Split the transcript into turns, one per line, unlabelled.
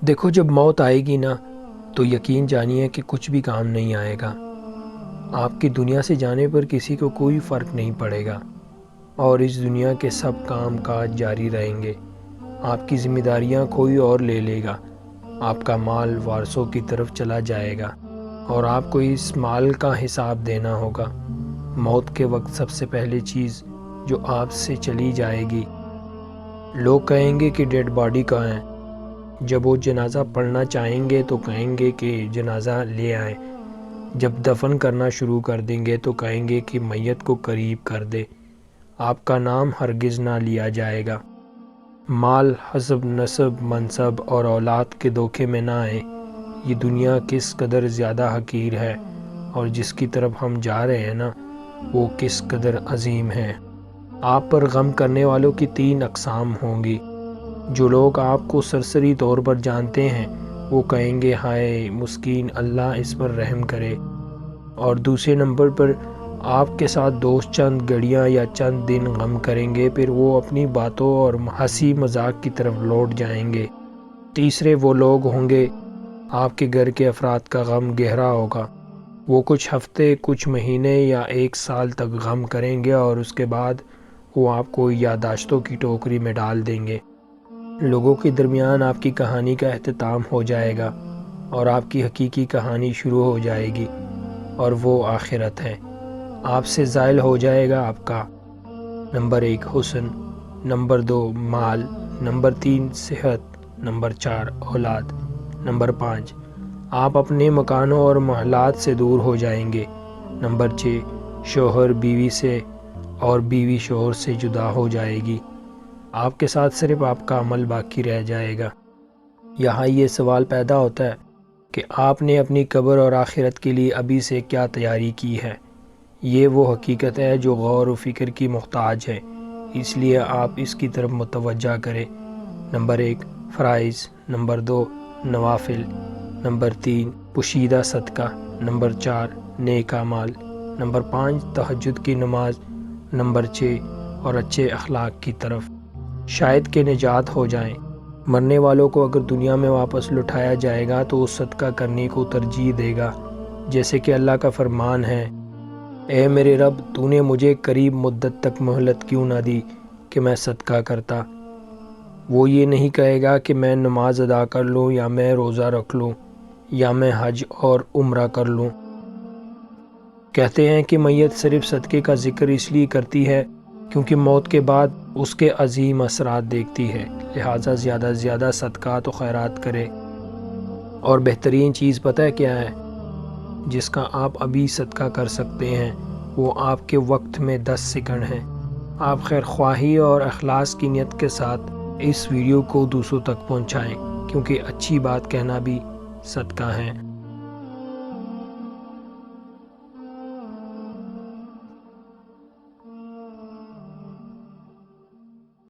دیکھو، جب موت آئے گی نا تو یقین جانیے کہ کچھ بھی کام نہیں آئے گا۔ آپ کی دنیا سے جانے پر کسی کو کوئی فرق نہیں پڑے گا، اور اس دنیا کے سب کام کاج جاری رہیں گے۔ آپ کی ذمہ داریاں کوئی اور لے لے گا، آپ کا مال وارثوں کی طرف چلا جائے گا، اور آپ کو اس مال کا حساب دینا ہوگا۔ موت کے وقت سب سے پہلے چیز جو آپ سے چلی جائے گی، لوگ کہیں گے کہ ڈیڈ باڈی کہاں ہے۔ جب وہ جنازہ پڑھنا چاہیں گے تو کہیں گے کہ جنازہ لے آئیں۔ جب دفن کرنا شروع کر دیں گے تو کہیں گے کہ میت کو قریب کر دے۔ آپ کا نام ہرگز نہ لیا جائے گا۔ مال، حسب، نسب، منصب اور اولاد کے دھوکے میں نہ آئے۔ یہ دنیا کس قدر زیادہ حقیر ہے، اور جس کی طرف ہم جا رہے ہیں نا، وہ کس قدر عظیم ہے۔ آپ پر غم کرنے والوں کی 3 اقسام ہوں گی۔ جو لوگ آپ کو سرسری طور پر جانتے ہیں وہ کہیں گے ہائے مسکین، اللہ اس پر رحم کرے۔ اور دوسرے نمبر پر آپ کے ساتھ دوست چند گھڑیاں یا چند دن غم کریں گے، پھر وہ اپنی باتوں اور ہنسی مذاق کی طرف لوٹ جائیں گے۔ تیسرے وہ لوگ ہوں گے آپ کے گھر کے افراد کا غم گہرا ہوگا۔ وہ کچھ ہفتے، کچھ مہینے یا 1 سال تک غم کریں گے، اور اس کے بعد وہ آپ کو یادداشتوں کی ٹوکری میں ڈال دیں گے۔ لوگوں کے درمیان آپ کی کہانی کا اختتام ہو جائے گا، اور آپ کی حقیقی کہانی شروع ہو جائے گی، اور وہ آخرت ہے۔ آپ سے زائل ہو جائے گا آپ کا نمبر 1 حسن، نمبر 2 مال، نمبر 3 صحت، نمبر 4 اولاد، نمبر 5 آپ اپنے مکانوں اور محلات سے دور ہو جائیں گے، نمبر 6 شوہر بیوی سے اور بیوی شوہر سے جدا ہو جائے گی۔ آپ کے ساتھ صرف آپ کا عمل باقی رہ جائے گا۔ یہاں یہ سوال پیدا ہوتا ہے کہ آپ نے اپنی قبر اور آخرت کے لیے ابھی سے کیا تیاری کی ہے۔ یہ وہ حقیقت ہے جو غور و فکر کی محتاج ہے، اس لیے آپ اس کی طرف متوجہ کریں۔ نمبر 1 فرائض، نمبر 2 نوافل، نمبر 3 پوشیدہ صدقہ، نمبر 4 نیک اعمال، نمبر 5 تہجد کی نماز، نمبر 6 اور اچھے اخلاق کی طرف۔ شاید کہ نجات ہو جائیں۔ مرنے والوں کو اگر دنیا میں واپس لٹایا جائے گا تو وہ صدقہ کرنے کو ترجیح دے گا، جیسے کہ اللہ کا فرمان ہے، اے میرے رب، تو نے مجھے قریب مدت تک مہلت کیوں نہ دی کہ میں صدقہ کرتا۔ وہ یہ نہیں کہے گا کہ میں نماز ادا کر لوں، یا میں روزہ رکھ لوں، یا میں حج اور عمرہ کر لوں۔ کہتے ہیں کہ میت صرف صدقے کا ذکر اس لیے کرتی ہے کیونکہ موت کے بعد اس کے عظیم اثرات دیکھتی ہے، لہٰذا زیادہ سے زیادہ صدقات و خیرات کرے۔ اور بہترین چیز پتہ ہے کیا ہے؟ جس کا آپ ابھی صدقہ کر سکتے ہیں، وہ آپ کے وقت میں 10 سیکنڈ ہیں۔ آپ خیر خواہی اور اخلاص کی نیت کے ساتھ اس ویڈیو کو دوسروں تک پہنچائیں، کیونکہ اچھی بات کہنا بھی صدقہ ہے۔